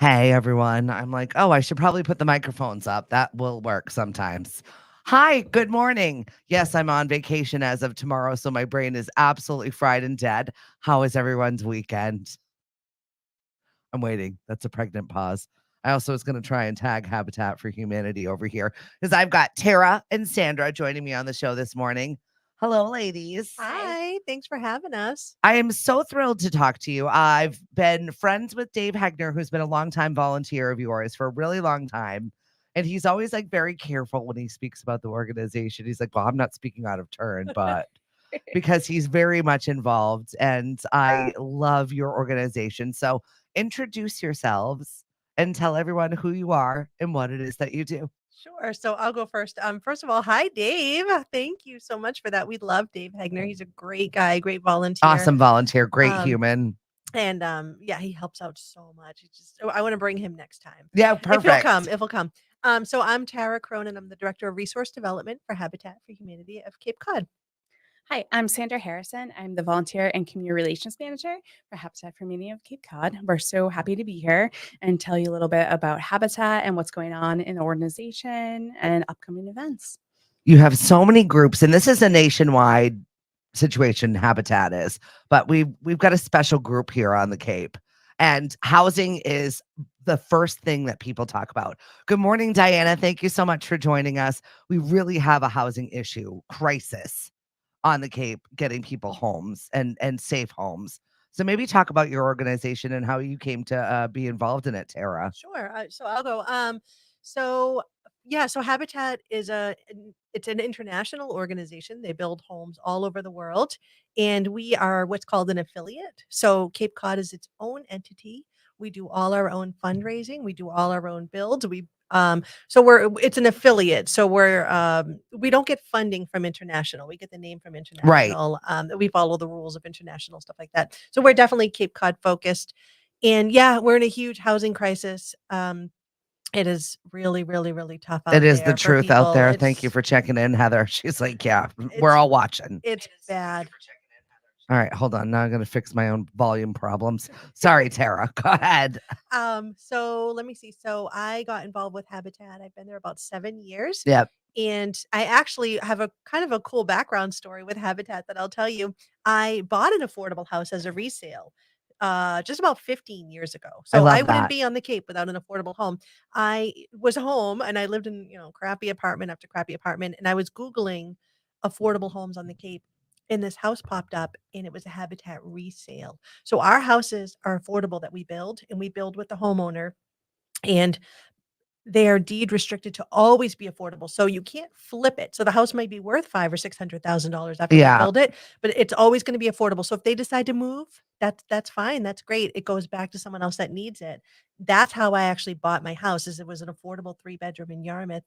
Hey everyone. I'm like, oh, I should probably put the microphones up. That will work sometimes. Hi, good morning. Yes, I'm on vacation as of tomorrow, so my brain is absolutely fried and dead. How is everyone's weekend? I'm waiting. That's a pregnant pause. I also was going to try and tag Habitat for Humanity over here because I've got Tara and Sandra joining me on the show this morning. Hello, ladies. Hi, thanks for having us. I am so thrilled to talk to you. I've been friends with Dave Hegner, who's been a longtime volunteer of yours for a really long time. And he's always like very careful when he speaks about the organization. He's like, well, I'm not speaking out of turn, but because he's very much involved and I love your organization. So introduce yourselves and tell everyone who you are and what it is that you do. Sure. So I'll go first. First of all, hi, Dave. Thank you so much for that. We love Dave Hegner. He's a great guy, great volunteer. Awesome volunteer, great Um, human. and yeah, he helps out so much. I want to bring him next time. Yeah, If perfect. he'll come. So I'm Tara Cronin. I'm the director of resource development for Habitat for Humanity of Cape Cod. Hi, I'm Sandra Harrison. I'm the volunteer and community relations manager for Habitat for Humanity of Cape Cod. We're so happy to be here and tell you a little bit about Habitat and what's going on in the organization and upcoming events. You have so many groups, and this is a nationwide situation. Habitat is, but we've got a special group here on the Cape, and housing is the first thing that people talk about. Good morning, Diana. Thank you so much for joining us. We really have a housing issue crisis on the Cape, getting people homes and safe homes. So maybe talk about your organization and how you came to be involved in it, Tara. Sure. So I'll go. So yeah, so Habitat is it's an international organization. They build homes all over the world, and we are what's called an affiliate. So Cape Cod is its own entity. We do all our own fundraising. We do all our own builds. So it's an affiliate. So we don't get funding from international. We get the name from Right. international. We follow the rules of international stuff like that. So we're definitely Cape Cod focused. And yeah, we're in a huge housing crisis. It is really, really, really tough It out is the there for truth out people. there. Thank you for checking in, Heather. She's like, yeah, we're It's all watching. it's bad. All right, hold on. Now I'm going to fix my own volume problems. Sorry, Tara. Go ahead. So let me see. So I got involved with Habitat. I've been there about 7 years. Yep. And I actually have a kind of a cool background story with Habitat that I'll tell you. I bought an affordable house as a resale just about 15 years ago. I So I love wouldn't that. be on the Cape without an affordable home. I was home and I lived in, crappy apartment after crappy apartment. And I was Googling affordable homes on the Cape. And this house popped up and it was a Habitat resale. So our houses are affordable that we build and we build with the homeowner. And they are deed restricted to always be affordable. So you can't flip it. So the house might be worth five or $600,000 after we Yeah. build it, but it's always going to be affordable. So if they decide to move, that's fine. That's great. It goes back to someone else that needs it. That's how I actually bought my house. Is it was an affordable 3-bedroom in Yarmouth,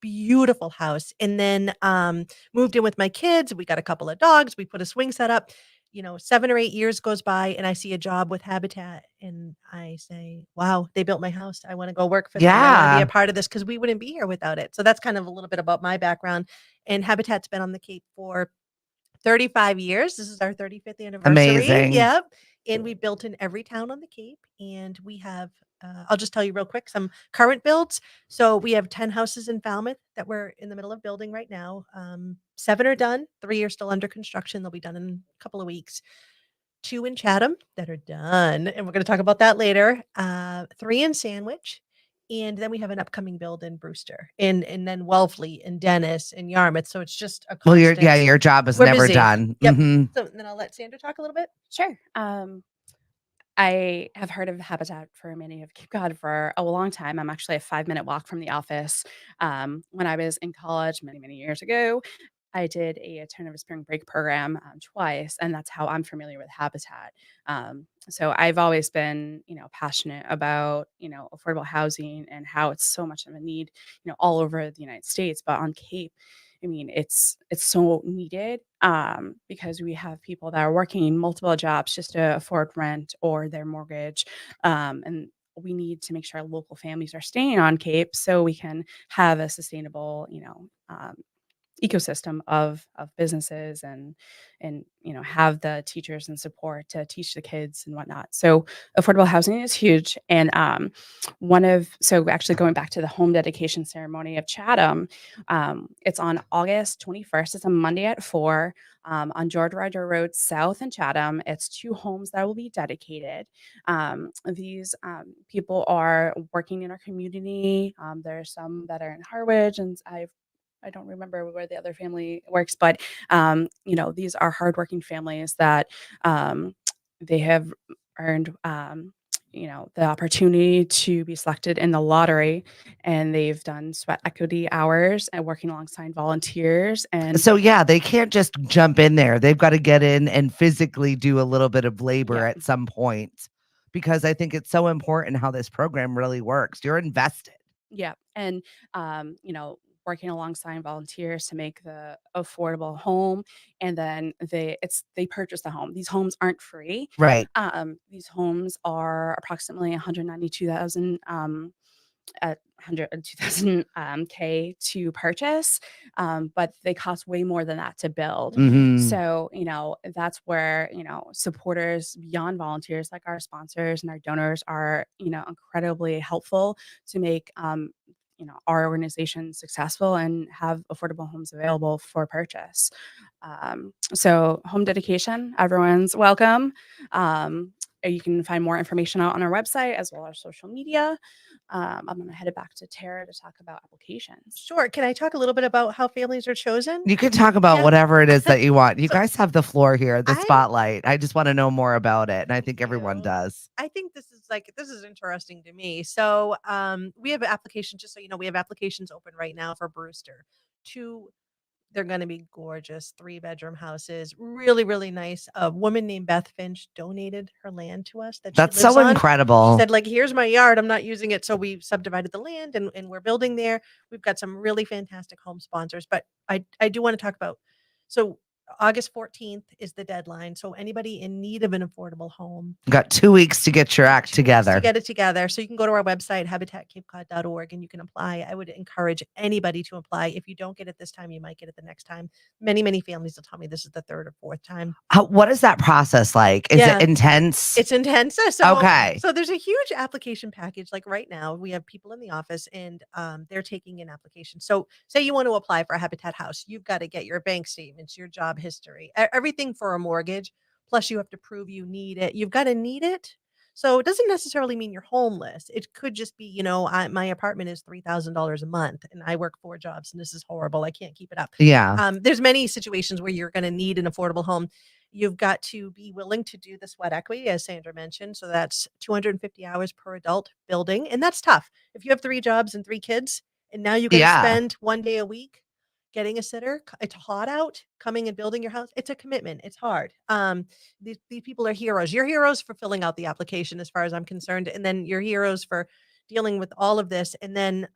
beautiful house. And then moved in with my kids. We got a couple of dogs. We put a swing set up. 7 or 8 years goes by and I see a job with Habitat and I say, "Wow, they built my house. I want to go work for them. I want to be a Yeah. part of this because we wouldn't be here without it." So that's kind of a little bit about my background. And Habitat's been on the Cape for 35 years. This is our 35th anniversary. Amazing. Yep. And we built in every town on the Cape. And we have, I'll just tell you real quick, some current builds. So we have 10 houses in Falmouth that we're in the middle of building right now. 7 are done, 3 are still under construction. They'll be done in a couple of weeks. 2 in Chatham that are done. And we're going to talk about that later. 3 in Sandwich. And then we have an upcoming build in Brewster and then Wellesley and Dennis and Yarmouth. So it's just a Well, constant. your job is We're never busy. done. Yep. Hmm. So then I'll let Sandra talk a little bit. Sure. I have heard of Habitat for Humanity of Cape Cod for a long time. I'm actually a 5-minute walk from the office. When I was in college many, many years ago, I did a turn of a spring break program twice, and that's how I'm familiar with Habitat. So I've always been, passionate about, affordable housing and how it's so much of a need, all over the United States, but on Cape, I mean, it's so needed because we have people that are working multiple jobs just to afford rent or their mortgage, and we need to make sure local families are staying on Cape so we can have a sustainable, ecosystem of businesses and have the teachers and support to teach the kids and whatnot. So affordable housing is huge. And so actually going back to the home dedication ceremony of Chatham, it's on August 21st. It's a Monday at 4 on George Ryder Road South in Chatham. It's 2 homes that will be dedicated. These people are working in our community. There's some that are in Harwich, and I don't remember where the other family works, but these are hardworking families that they have earned the opportunity to be selected in the lottery, and they've done sweat equity hours and working alongside volunteers. And So yeah, they can't just jump in there. They've got to get in and physically do a little bit of labor yeah, at some point, because I think it's so important how this program really works. You're invested. yeah, and working alongside volunteers to make the affordable home, and then they purchase the home. These homes aren't free. Right. These homes are approximately 192,000 at 100 2000 K to purchase, but they cost way more than that to build. Mhm. So, that's where, supporters beyond volunteers like our sponsors and our donors are, incredibly helpful to make, our organization successful and have affordable homes available for purchase. So home dedication, everyone's welcome. You can find more information out on our website as well as social media. I'm going to head it back to Tara to talk about applications. Sure. Can I talk a little bit about how families are chosen? You can talk about Yeah. whatever it is that you want. You So guys have the floor here, the I spotlight. I just want to know more about it, and I thank think everyone you. does. I think this is interesting to me. So we have applications, just so you know, we have applications open right now for Brewster. Two They're gonna be gorgeous 3-bedroom houses, really, really nice. A woman named Beth Finch donated her land to us that she That's lives so on. She incredible. said, like, "Here's my yard, I'm not using it," so we subdivided the land and we're building there. We've got some really fantastic home sponsors, but I do wanna talk about, so August 14th is the deadline, so anybody in need of an affordable home, Got 2 weeks to get your act 2 weeks to together. get it together. So you can go to our website, habitatcapecod.org, and you can apply. I would encourage anybody to apply. If you don't get it this time, you might get it the next time. Many, many families will tell me this is the 3rd or 4th time. What is that process like? Is it Yeah. intense? It's intense. So Okay. so there's a huge application package. Like right now, we have people in the office and they're taking in applications. So say you want to apply for a Habitat house, you've got to get your bank statements, your job history, everything for a mortgage. Plus, you have to prove you need it. You've got to need it. So it doesn't necessarily mean you're homeless. It could just be, my apartment is $3,000 a month, and I work 4 jobs, and this is horrible. I can't keep it up. Yeah. There's many situations where you're going to need an affordable home. You've got to be willing to do the sweat equity, as Sandra mentioned. So that's 250 hours per adult building. And that's tough. If you have 3 jobs and 3 kids, and now you got to Yeah. spend 1 day a week getting a sitter, it's hot out, coming and building your house. It's a commitment. It's hard. These people are heroes. You're heroes for filling out the application, as far as I'm concerned. And then you're heroes for dealing with all of this. And then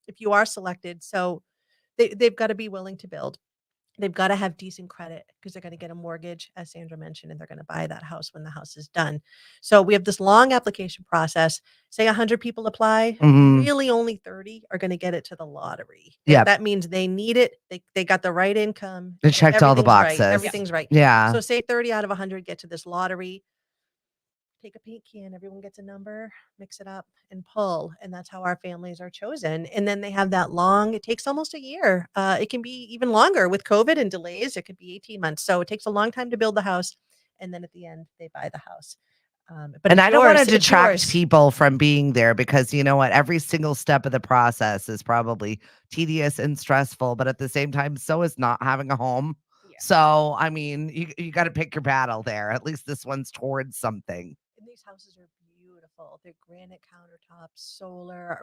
if you are selected, so they've got to be willing to build. They've gotta have decent credit because they're gonna get a mortgage, as Sandra mentioned, and they're gonna buy that house when the house is done. So we have this long application process. Say 100 people apply, Mhm. really only 30 are gonna get it to the lottery. Yep. That means they need it, they got the right income, They checked all the everything's right, boxes. everything's right. Yeah. So say 30 out of 100 get to this lottery, take a paint can, everyone gets a number, mix it up and pull. And that's how our families are chosen. And then they have that long, it takes almost a year. It can be even longer with COVID and delays. It could be 18 months. So it takes a long time to build the house. And then at the end, they buy the house. But And it's I don't want to yours. It's detract yours. people from being there, because you know what? Every single step of the process is probably tedious and stressful, but at the same time, so is not having a home. Yeah. So, I mean, you got to pick your battle there. At least this one's towards something. And these houses are beautiful. They're granite countertops, solar.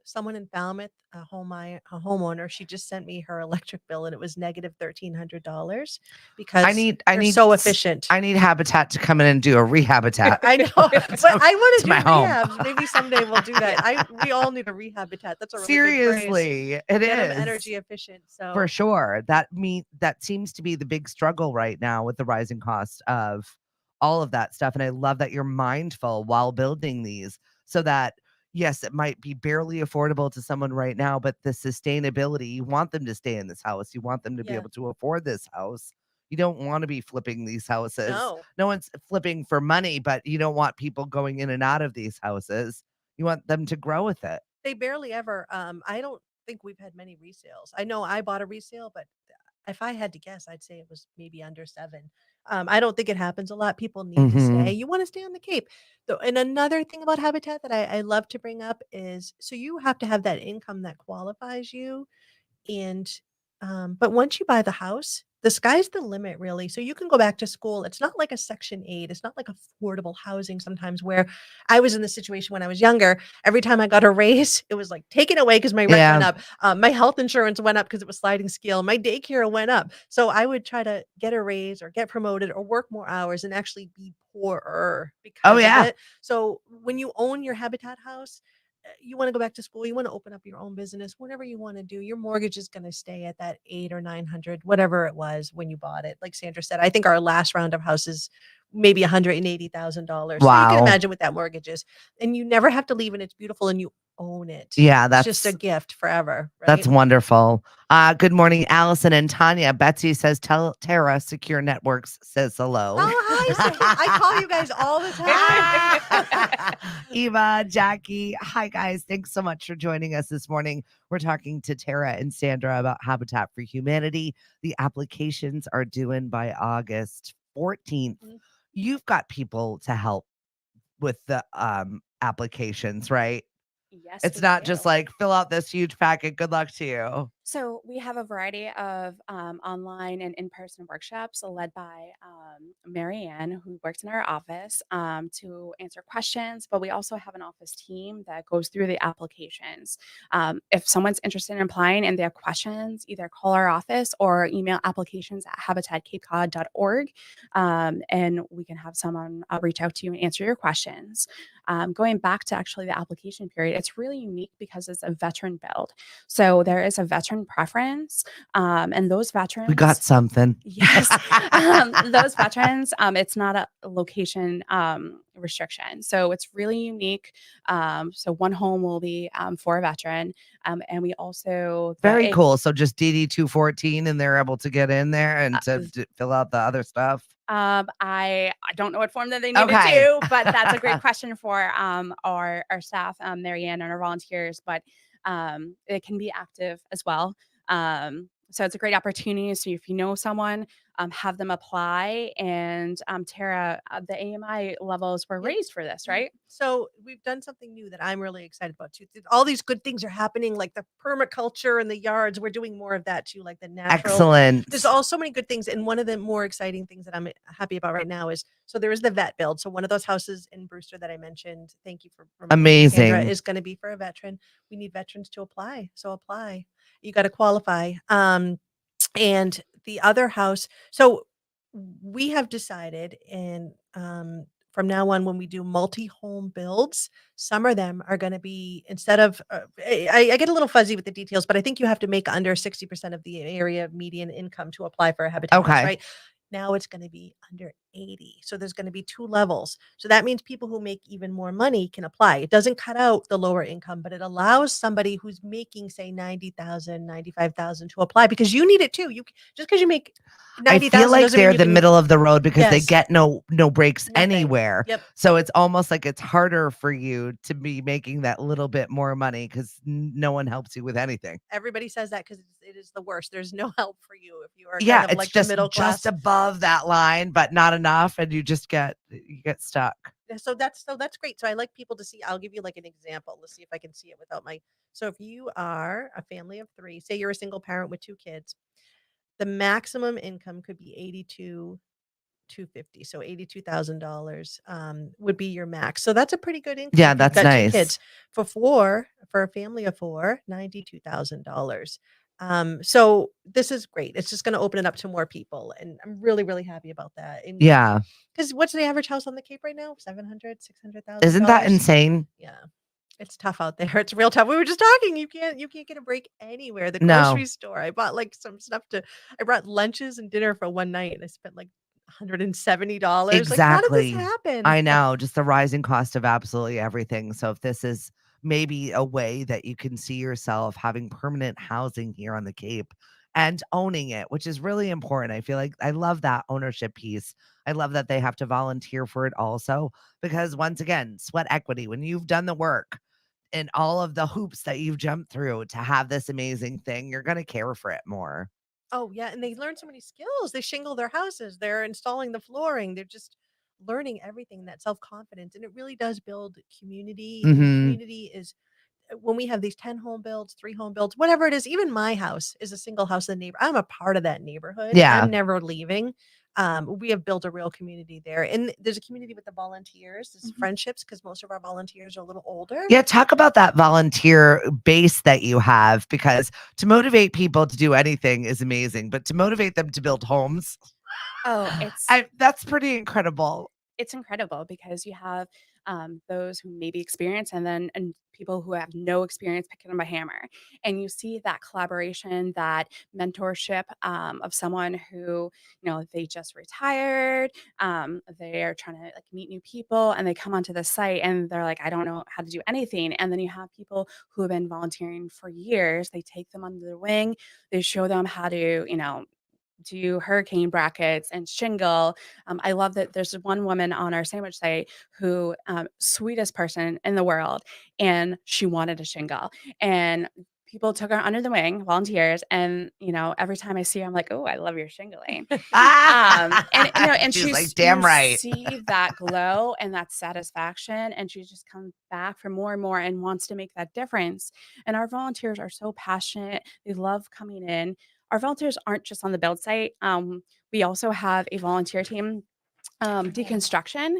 Someone in Falmouth, a homeowner, she just sent me her electric bill and it was negative $1,300 I because need they're so efficient. I need Habitat to come in and do a rehabitat. I know, but I want to to do my home. rehabs. Maybe someday we'll do that. We all need a rehabitat. That's a really good phrase. Seriously, it Get them is. energy efficient. For So sure. That seems to be the big struggle right now with the rising cost of all of that stuff. And I love that you're mindful while building these, so that yes, it might be barely affordable to someone right now, but the sustainability, you want them to stay in this house. You want them to be Yeah. able to afford this house. You don't want to be flipping these houses. No. No one's flipping for money, but you don't want people going in and out of these houses. You want them to grow with it. They barely ever, I don't think we've had many resales. I know I bought a resale, but if I had to guess, I'd say it was maybe under 7. I don't think it happens a lot. People need to stay. Mhm. You wanna stay on the Cape. Though, and another thing about Habitat that I love to bring up is, so you have to have that income that qualifies you. And, but once you buy the house, the sky's the limit, really. So you can go back to school. It's not like a Section 8. It's not like affordable housing sometimes, where I was in the situation when I was younger. Every time I got a raise, it was like taken away because my rent went Yeah. up. My health insurance went up because it was sliding scale. My daycare went up. So I would try to get a raise or get promoted or work more hours and actually be poorer Oh, because of yeah. it. So when you own your Habitat house, you want to go back to school, you want to open up your own business, whatever you want to do, your mortgage is going to stay at that 8 or 900, whatever it was when you bought it. Like Sandra said, I think our last round of houses maybe $180,000. So you can Wow. imagine what that mortgage is, and you never have to leave, and it's beautiful, and you own it. Yeah, It's just a that's gift forever, that's right? wonderful. Good morning, Allison and Tanya. Betsy says, tell Tara Secure Networks says hello. Oh, hi, I call you guys all the time. Eva, Jackie. Hi, guys. Thanks so much for joining us this morning. We're talking to Tara and Sandra about Habitat for Humanity. The applications are due in by August 14th. Mhm. You've got people to help with the applications, right? Yes, It's we not just do. like fill out this huge packet. Good luck to you. So we have a variety of online and in-person workshops led by Mary Ann, who works in our office to answer questions. But we also have an office team that goes through the applications. If someone's interested in applying and they have questions, either call our office or email applications@habitatcapecod.org, and we can have someone reach out to you and answer your questions. Going back to actually the application period, it's really unique because it's a veteran build. So there is a veteran preference, and those We got veterans, something. yes, those veterans, it's not a location restriction. So it's really unique. So one home will be for a veteran, and we also Very cool. So just DD 214 and they're able to get in there and to fill out the other stuff. I don't know what form that they need to Okay. do, but that's a great question for our staff, Mary Ann, and our volunteers. But it can be active as well. So it's a great opportunity. So if you know someone, have them apply. And Tara, the AMI levels were Yep. raised for this, Mhm. right? So we've done something new that I'm really excited about too. All these good things are happening, like the permaculture and the yards. We're doing more of that too, like the natural. Excellent. There's all so many good things. And one of the more exciting things that I'm happy about right now is, so there is the vet build. So one of those houses in Brewster that I mentioned, thank you for reminding me, Sandra, Amazing. is going to be for a veteran. We need veterans to apply. So apply. You got to qualify. And the other house, so we have decided, and from now on, when we do multi-home builds, some of them are going to be, instead of I get a little fuzzy with the details, but I think you have to make under 60% of the area median income to apply for a habitat house, Okay. right? Now it's going to be under 80. So there's going to be 2 levels. So that means people who make even more money can apply. It doesn't cut out the lower income, but it allows somebody who's making, say, 90,000, 95,000 to apply, because you need it too. Just because you make I feel 90,000 like doesn't mean they're you the can. middle of the road because they Yes. get no breaks Nothing. anywhere. Yep. So it's almost like it's harder for you to be making that little bit more money because no one helps you with anything. Everybody says that because it is the worst. There's no help for you if you are Yeah, kind of it's like the middle class. just above that line, but not enough, and you get stuck. So that's great. So I like people to see. I'll give you like an example. Let's see if I can see it without my. So if you are a family of 3, say you're a single parent with 2 kids, the maximum income could be 82,250. So $82,000 would be your max. So that's a pretty good income Yeah, if you've that's got 2 nice. kids. For a family of 4, $92,000. So this is great. It's just going to open it up to more people, and I'm really, really happy about that. And Yeah. because what's the average house on the Cape right now? 700, Isn't that $600,000. insane? Yeah. It's tough out there. It's real tough. We were just talking. You can't get a break anywhere. The No. grocery store. I bought like some stuff I brought lunches and dinner for one night, and I spent like $170. Like, how did this Exactly. happen? I know, just the rising cost of absolutely everything. So if this is maybe a way that you can see yourself having permanent housing here on the Cape and owning it, which is really important. I feel like I love that ownership piece. I love that they have to volunteer for it also, because once again, sweat equity, when you've done the work and all of the hoops that you've jumped through to have this amazing thing, you're going to care for it more. Oh, yeah, and they learn so many skills. They shingle their houses, they're installing the flooring, they're just learning everything, that self-confidence, and it really does build community, and Mhm. community is when we have these 10 home builds, 3 home builds, whatever it is, even my house is a single house in neighbor. I'm a part of that neighborhood. Yeah. I'm never leaving. We have built a real community there. And there's a community with the volunteers, there's Mhm. friendships because most of our volunteers are a little older. Yeah, talk about that volunteer base that you have, because to motivate people to do anything is amazing, but to motivate them to build homes, Oh, it's that's pretty incredible. it's incredible because you have those who maybe experience and people who have no experience picking up a hammer, and you see that collaboration, that mentorship of someone who, they just retired, they are trying to like meet new people, and they come onto the site and they're like, I don't know how to do anything. And then you have people who have been volunteering for years. They take them under their wing, they show them how to, do hurricane brackets and shingle. I love that there's one woman on our sandwich site who, sweetest person in the world, and she wanted a shingle. And people took her under the wing, volunteers, and every time I see her, I'm like, oh, I love your shingling. And and She's like, you damn right. see that glow and that satisfaction, and she just comes back for more and more and wants to make that difference. And our volunteers are so passionate; they love coming in. Our volunteers aren't just on the build site. We also have a volunteer team, deconstruction.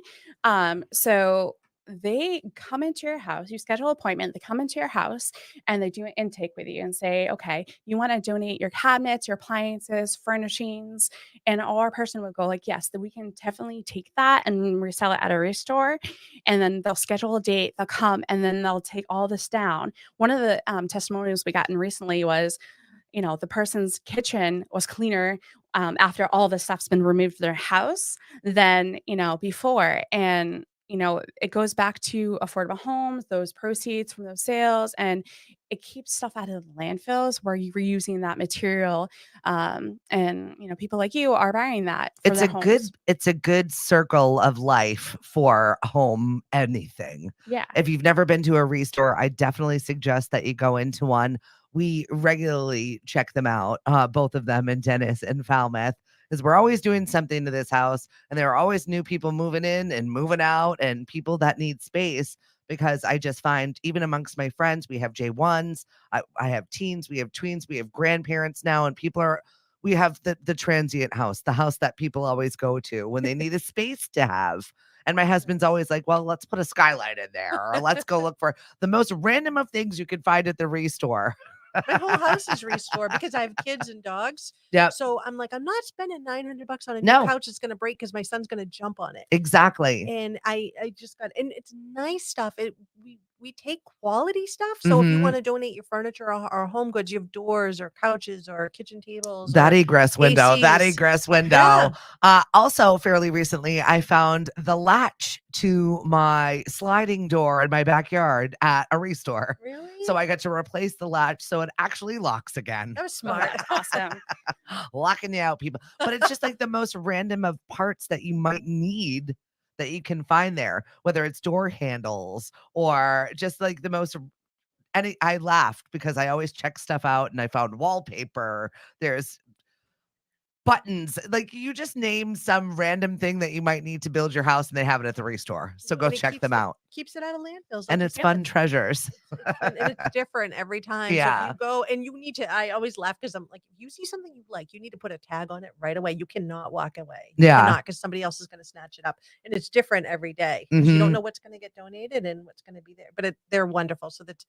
So they come into your house, you schedule an appointment, they come into your house and they do an intake with you and say, okay, you want to donate your cabinets, your appliances, furnishings. And our person would go like, yes, then we can definitely take that and resell it at a restore. And then they'll schedule a date, they'll come, and then they'll take all this down. One of the testimonials we gotten recently was, the person's kitchen was cleaner after all the stuff's been removed from their house than, before. And, it goes back to affordable homes, those proceeds from those sales, and it keeps stuff out of landfills where you're reusing that material. And, people like you are buying that for their homes. It's a good circle of life for home anything. Yeah. If you've never been to a restore, I definitely suggest that you go into one. We regularly check them out, both of them in Dennis and Falmouth, because we're always doing something to this house, and there are always new people moving in and moving out, and people that need space. Because I just find, even amongst my friends, we have J1s, I have teens, we have tweens, we have grandparents now, and we have the transient house, the house that people always go to when they need a space to have. And my husband's always like, well, let's put a skylight in there, or let's go look for the most random of things you could find at the restore. My whole house is restored because I have kids and dogs. Yep. So I'm like, I'm not spending $900 on a new No. couch that's going to break because my son's going to jump on it. Exactly. And I just got, and it's nice stuff. We take quality stuff. So if you Mhm. want to donate your furniture or home goods, you have doors or couches or kitchen tables That or egress window, that ACs. egress window. Yeah. Also, fairly recently, I found the latch to my sliding door in my backyard at a restore. Really? So I got to replace the latch so it actually locks again. That was smart. That's awesome. Locking you out, people. But it's just like the most random of parts that you might need that you can find there, whether it's door handles or just like the most. And I laughed because I always check stuff out, and I found wallpaper. There's buttons. Like, you just name some random thing that you might need to build your house, and they have it at the restore. So go And it check them out. keeps it out of landfills. And Like you it's fun said. treasures. It's fun, and it's different every time. So if Yeah. you go and you need to, I always laugh because I'm like, if you see something you like, you need to put a tag on it right away. You cannot walk away. You Yeah. cannot, because somebody else is going to snatch it up. And it's different every day because you don't Mhm. know what's going to get donated and what's going to be there. But they're wonderful. So that's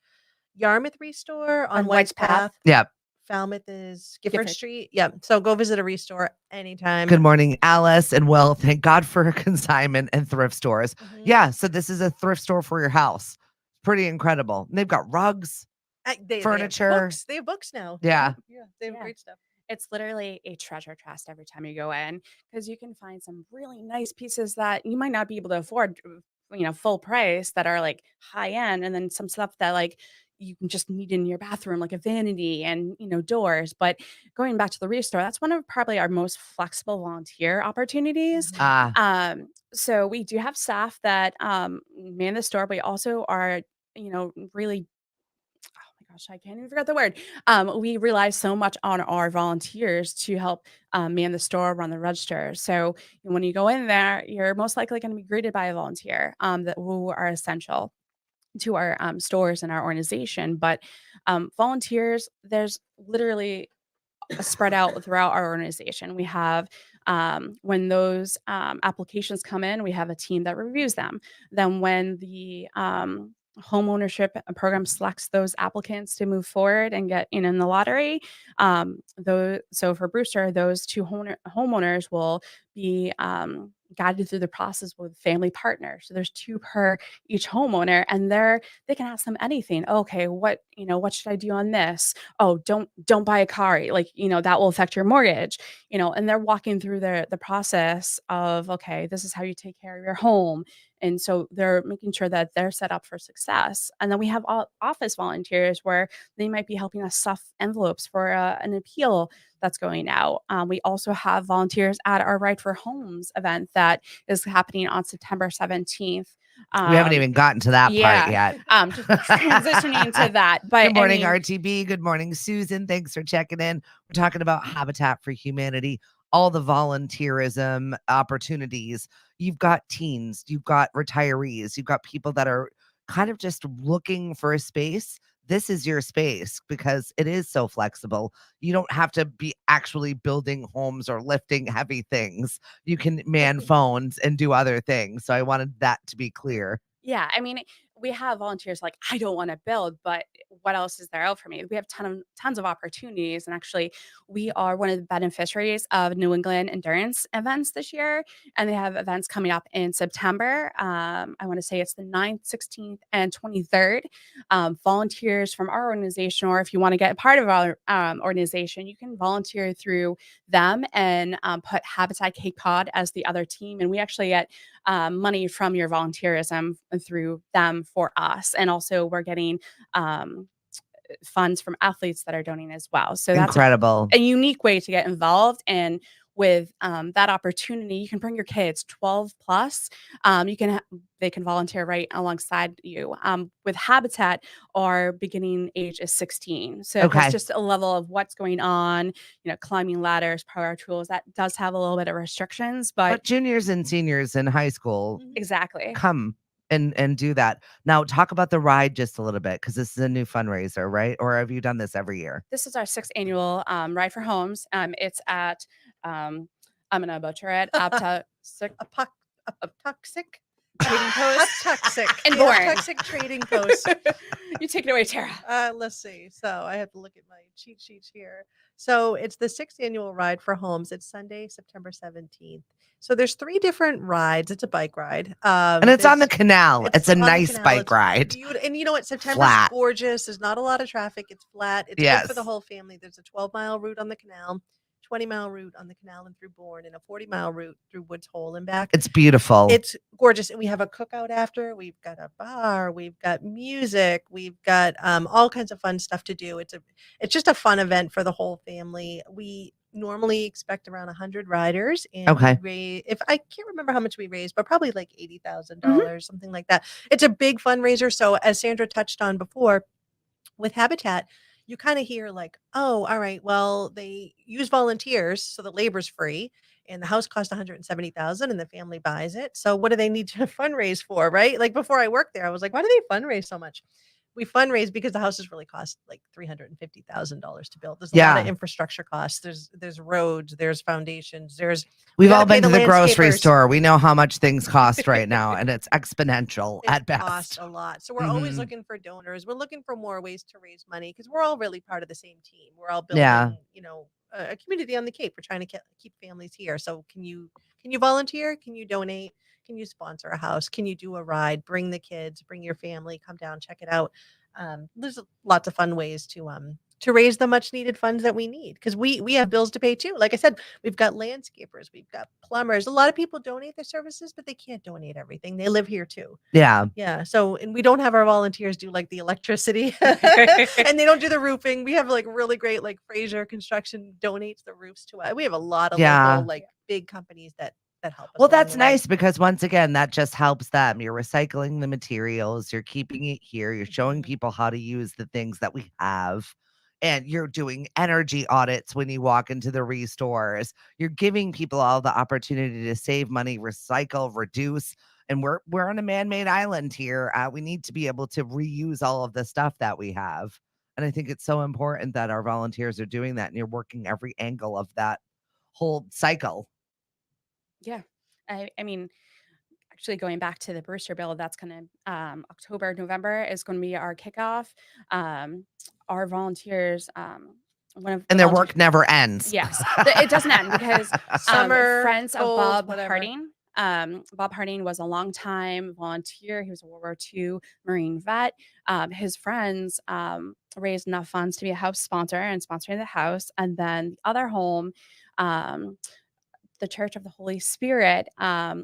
Yarmouth Restore on On White's White's Path. Path. Yep. Falmouth is Gifford Gifford. Street. Yeah. So go visit a restore anytime. Good morning, Alice. And well, thank God for consignment and thrift stores. Mhm. Yeah. So this is a thrift store for your house. Pretty incredible. And they've got rugs. They have Furniture. books. They have books now. Yeah. Yeah. They have Yeah. great stuff. It's literally a treasure chest every time you go in because you can find some really nice pieces that you might not be able to afford, full price that are like high end, and then some stuff that like you can just need in your bathroom, like a vanity and doors. But going back to the restore, that's one of probably our most flexible volunteer opportunities. Mhm. Ah, So we do have staff that man the store. We also are, really, oh my gosh, I can't even forget the word. We rely so much on our volunteers to help man the store, run the register. So when you go in there, you're most likely going to be greeted by a volunteer who are essential to our stores and our organization. But volunteers, there's literally spread out throughout our organization. We have, when those applications come in, we have a team that reviews them. Then when the home ownership program selects those applicants to move forward and get in the lottery, so for Brewster, those two homeowners will be guided through the process with family partners. So there's two per each homeowner, and they can ask them anything. Okay, what should I do on this? Oh, don't buy a car, like, that will affect your mortgage, and they're walking through the process of, okay, this is how you take care of your home. And so they're making sure that they're set up for success. And then we have office volunteers where they might be helping us stuff envelopes for an appeal that's going out. We also have volunteers at our Ride for Homes event that is happening on September 17th. we haven't even gotten to that part Yeah, yet. just transitioning to that. But Good morning, I mean, RTB. Good morning, Susan. Thanks for checking in. We're talking about Habitat for Humanity, all the volunteerism opportunities. You've got teens, you've got retirees, you've got people that are kind of just looking for a space. This is your space because it is so flexible. You don't have to be actually building homes or lifting heavy things. You can man phones and do other things. So I wanted that to be clear. yeah, I mean, we have volunteers like, I don't want to build, but what else is there out for me? We have tons of opportunities. And actually, we are one of the beneficiaries of New England endurance events this year. And they have events coming up in September. I want to say it's the 9th, 16th, and 23rd. Volunteers from our organization, or if you want to get a part of our organization, you can volunteer through them and put Habitat Cape Cod as the other team. And we actually get money from your volunteerism through them for us. And also we're getting funds from athletes that are donating as well. So that's Incredible. a unique way to get involved. And with that opportunity, you can bring your kids 12 plus. They can volunteer right alongside you. With Habitat, our beginning age is 16. So there's Okay. just a level of what's going on, climbing ladders, power tools. That does have a little bit of restrictions, But but juniors and seniors in high school Mhm. exactly. come and do that. Now talk about the ride just a little bit because this is a new fundraiser, right? Or have you done this every year? This is our 6th annual Ride for Homes. It's at I'm gonna butcher it. Apoc toxic Trading Post toxic in Bourne. toxic trading post. You take it away, Tara. Let's see. So I have to look at my cheat sheets here. So it's the 6th annual Ride for Homes. It's Sunday, September 17th. So there's 3 different rides. It's a bike ride. And it's on the canal. It's a on the nice canal. bike It's ride. and you know what? September's Flat. gorgeous. There's not a lot of traffic. It's flat. It's good for the Yes. whole family. There's a 12-mile route on the canal, 20-mile route on the canal and through Bourne, and a 40-mile route through Woods Hole and back. It's beautiful. It's gorgeous. And we have a cookout after. We've got a bar. We've got music. We've got all kinds of fun stuff to do. It's just a fun event for the whole family. We normally expect around 100 riders, and Okay. if I can't remember how much we raised, but probably like $80,000, something like that. It's a big fundraiser. So as Sandra touched on before, with Habitat, you kind of hear like, oh, all right, well, they use volunteers, so the labor's free, and the house cost 170,000, and the family buys it. So what do they need to fundraise for, right? Like before I worked there, I was like, why do they fundraise so much? We fundraise because the houses really cost like $350,000 to build. There's a lot of Yeah. infrastructure costs. There's roads, there's foundations, We've gotta all pay been to the the grocery landscapers. store. We know how much things cost right now, and it's exponential It at costs best. a lot. So we're always Mhm. looking for donors. We're looking for more ways to raise money because we're all really part of the same team. We're all Yeah. building, a community on the Cape. We're trying to keep families here. So can you volunteer? Can you donate? Can you sponsor a house? Can you do a ride? Bring the kids, bring your family, come down, check it out. There's lots of fun ways to raise the much needed funds that we need, because we have bills to pay too. Like I said, we've got landscapers, we've got plumbers. A lot of people donate their services, but they can't donate everything. They live here too. Yeah. Yeah. So, and we don't have our volunteers do like the electricity and they don't do the roofing. We have like really great, like Fraser Construction donates the roofs to us. We have a lot of Yeah. local, like big companies that help us. Well, along that's the way. nice because once again, that just helps them. You're recycling the materials, you're keeping it here, you're showing Mhm. people how to use the things that we have. And you're doing energy audits when you walk into the restores. You're giving people all the opportunity to save money, recycle, reduce. And we're on a man-made island here. We need to be able to reuse all of the stuff that we have. And I think it's so important that our volunteers are doing that and you're working every angle of that whole cycle. Yeah. I mean, actually going back to the Brewster Bill, that's gonna October, November is gonna be our kickoff. Our volunteers, one of the And their volunteers. work never ends. Yes, it doesn't end because Summer, friends of cold, Bob whatever. Harding. Bob Harding was a longtime volunteer. He was a World War II Marine vet. His friends raised enough funds to be a house sponsor and sponsoring the house. And then the other home, um, the Church of the Holy Spirit,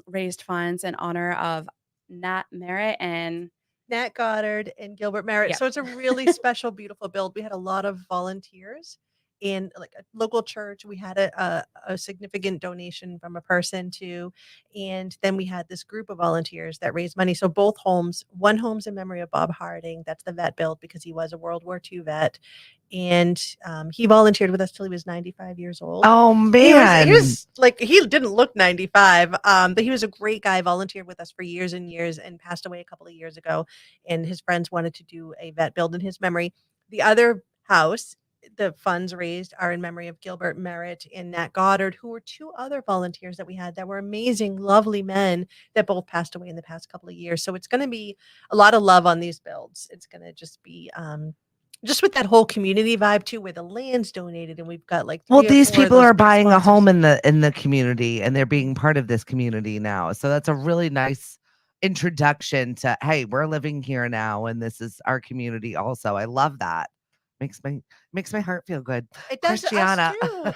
raised funds in honor of Nat Merritt and Nat Goddard and Gilbert Merritt. yeah, So it's a really special, beautiful build. We had a lot of volunteers in like a local church. We had a significant donation from a person too. And then we had this group of volunteers that raised money. So both homes, one home's in memory of Bob Harding. That's the vet build because he was a World War II vet. And he volunteered with us till he was 95 years old. Oh man. He was like, he didn't look 95, but he was a great guy, volunteered with us for years and years and passed away a couple of years ago. And his friends wanted to do a vet build in his memory. The other house, the funds raised are in memory of Gilbert Merritt and Nat Goddard, who were two other volunteers that we had that were amazing, lovely men that both passed away in the past couple of years. So it's going to be a lot of love on these builds. It's going to just be, just with that whole community vibe too, where the land's donated and we've got like Well, 3 or these 4 of people those are big buying a sponsors. home in the community and they're being part of this community now. So that's a really nice introduction to, hey, we're living here now and this is our community also. I love that. Makes my heart feel good. It does to us Christiana, too. We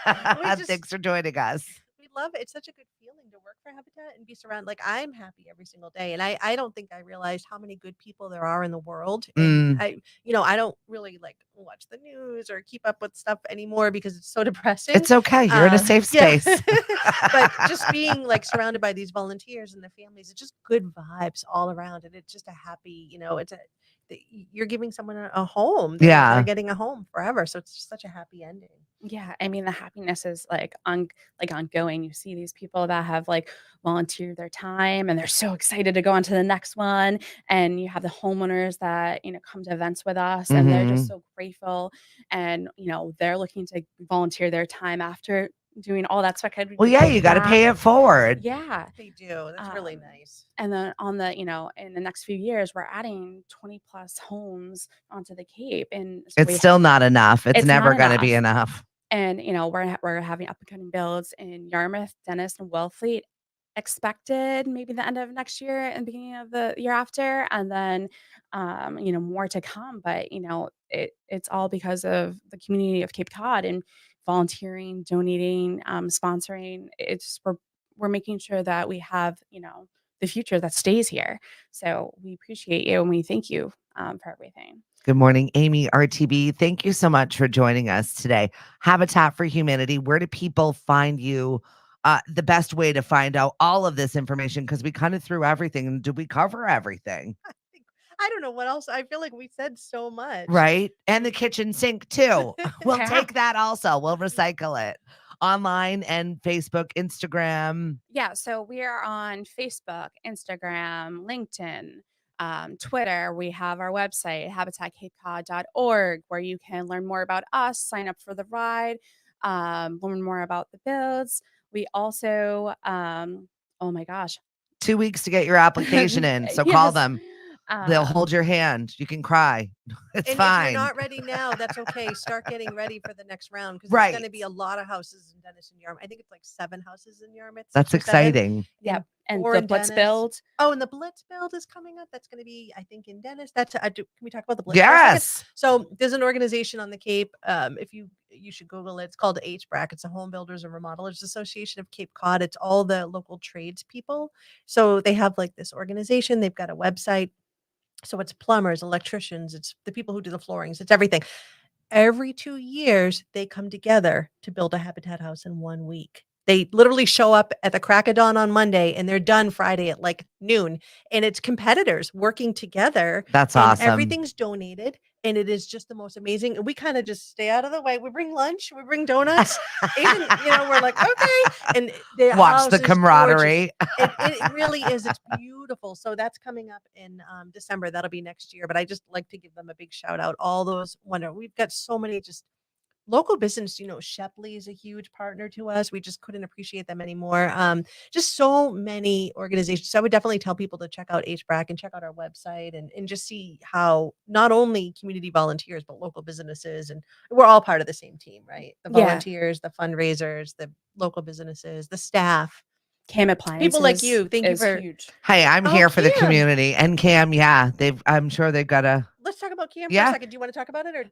just thanks for joining us. we love it. It's such a good feeling to work for Habitat and be surrounded. Like I'm happy every single day, and I don't think I realized how many good people there are in the world. And Mm, I don't really like watch the news or keep up with stuff anymore because it's so depressing. it's okay. You're in a safe Yeah. space. But just being like surrounded by these volunteers and the families, it's just good vibes all around, and it's just a happy. You're giving someone a home. They're Yeah. getting a home forever, so it's just such a happy ending. yeah. I mean, the happiness is like ongoing. You see these people that have like volunteered their time and they're so excited to go on to the next one. And you have the homeowners that come to events with us and they're just Mhm. so grateful. And they're looking to volunteer their time after doing all that stuff. Well, yeah, you got to pay it forward. Yeah. They do. That's really Um, nice. And then in the next few years, we're adding 20 plus homes onto the Cape. And so It's still not enough. It's it's never not going to be enough. enough. And we're having up and coming builds in Yarmouth, Dennis, and Wellfleet. Expected maybe the end of next year and beginning of the year after, and then more to come. But it's all because of the community of Cape Cod and volunteering, donating, sponsoring. We're making sure that we have the future that stays here. So we appreciate you and we thank you for everything. Good morning, Amy RTB. Thank you so much for joining us today. Habitat for Humanity, where do people find you? The best way to find out all of this information, because we kind of threw everything. Did we cover everything? I don't know what else. I feel like we said so much. Right? And the kitchen sink too. We'll Yeah. take that also. We'll recycle it. Online and Facebook, Instagram. Yeah, so we are on Facebook, Instagram, LinkedIn, Twitter. We have our website, habitatcapecod.org, where you can learn more about us, sign up for the ride, learn more about the builds. We also, oh my gosh. 2 weeks to get your application in. So call Yes. them. They'll Um, hold your hand. You can cry. It's And if fine. you're not ready now, that's okay. Start getting ready for the next round because Right. there's going to be a lot of houses in Dennis and Yarmouth. I think it's like 7 houses in Yarmouth. That's 6 or 7. exciting. Yep. And or the in Blitz Dennis. build. Oh, and the Blitz build is coming up. That's going to be, I think, in Dennis. Can we talk about the Blitz for a second? Yes. So there's an organization on the Cape. If you should Google it. It's called HBRAC. It's a Home Builders and Remodelers Association of Cape Cod. It's all the local tradespeople. So they have like this organization. They've got a website. So it's plumbers, electricians. It's the people who do the floorings. It's everything. Every 2 years, they come together to build a habitat house in 1 week. They literally show up at the crack of dawn on Monday, and they're done Friday at, like, noon, and it's competitors working together, That's and awesome. everything's donated, and it is just the most amazing, and we kinda just stay out of the way. We bring lunch, we bring donuts, even, we're like, "Okay," and the Watch house the is gorgeous. camaraderie. It really is. It's beautiful. So that's coming up in December. That'll be next year. But I just like to give them a big shout out. All those wonder. We've got so many just local business. Shepley is a huge partner to us. We just couldn't appreciate them anymore. Just so many organizations. So I would definitely tell people to check out HBRAC and check out our website and just see how not only community volunteers but local businesses, and we're all part of the same team, right? The Yeah. volunteers, the fundraisers, the local businesses, the staff. Cam Appliances. People like you, thank you is for- huge. Hey, I'm Oh, here for the Cam. community. And Cam, yeah, I'm sure they've got a Let's talk about Cam for Yeah. a second. Do you want to talk about it or?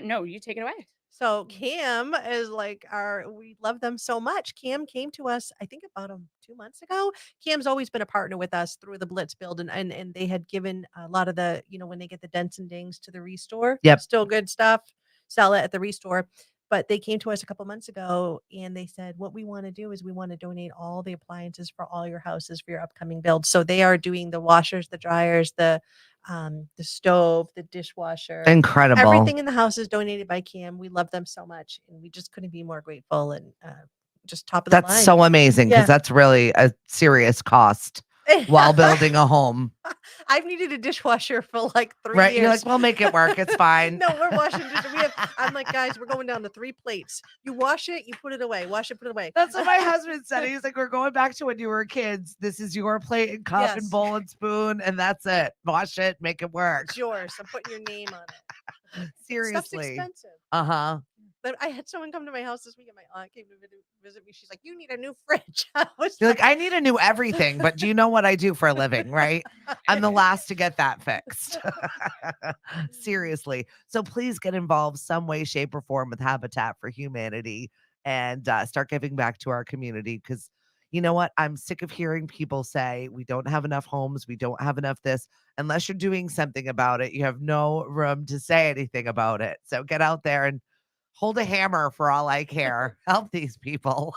No, you take it away. So Cam is like we love them so much. Cam came to us, I think about 2 months ago. Cam's always been a partner with us through the Blitz build and they had given a lot of the, when they get the dents and dings to the restore. Yep. Still good stuff. Sell it at the restore. But they came to us a couple months ago and they said, what we want to do is we want to donate all the appliances for all your houses for your upcoming build. So they are doing the washers, the dryers, the stove, the dishwasher. incredible. Everything in the house is donated by Cam. We love them so much, and we just couldn't be more grateful and just top of the That's line. so amazing because Yeah. that's really a serious cost while building a home. I've needed a dishwasher for like 3 Right? years. You're like, we'll make it work. It's fine. No, we're washing dishes. I'm like, guys, we're going down to 3 plates. You wash it, you put it away. Wash it, put it away. That's what my husband said. He's like, we're going back to when you were kids. This is your plate and cup Yes. and bowl and spoon, and that's it. Wash it, make it work. It's yours. I'm putting your name on it. Stuff's Seriously. expensive. Uh-huh. But I had someone come to my house this week, and my aunt came to visit me. She's like, "You need a new fridge." I was You're like, I need a new everything, but do you know what I do for a living, right? I'm the last to get that fixed. Seriously. So please get involved some way, shape, or form with Habitat for Humanity and start giving back to our community because you know what? I'm sick of hearing people say we don't have enough homes, we don't have enough this. Unless you're doing something about it, you have no room to say anything about it. So get out there and hold a hammer for all I care. Help these people.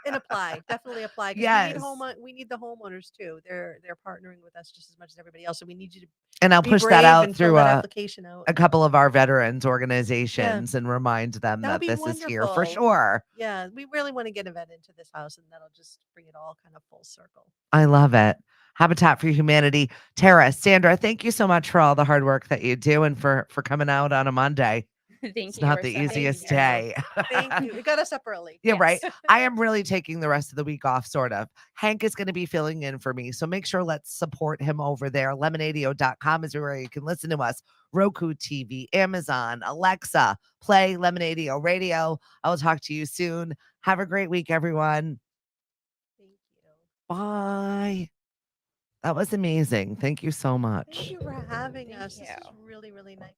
And apply. Definitely apply. 'Cause Yes. we need the homeowners too. They're partnering with us just as much as everybody else. So we need you to And I'll be push that brave out and fill through that a application out. couple of our veterans organizations and remind them That would that be this is here for wonderful. sure. Yeah, we really want to get a vet into this house, and that'll just bring it all kind of full circle. I love it. Habitat for Humanity. Tara, Sandra, thank you so much for all the hard work that you do and for coming out on a Monday. Thank It's you. not We're the so happy to be easiest here. day. Thank you. It got us up early. Yeah, right. Yes. I am really taking the rest of the week off, sort of. Hank is going to be filling in for me. So make sure let's support him over there. Lemonadio.com is where you can listen to us. Roku TV, Amazon, Alexa, play Lemonadio Radio. I will talk to you soon. Have a great week, everyone. Thank you. Bye. That was amazing. Thank you so much. Thank you for having Thank us. This you. is really, really nice.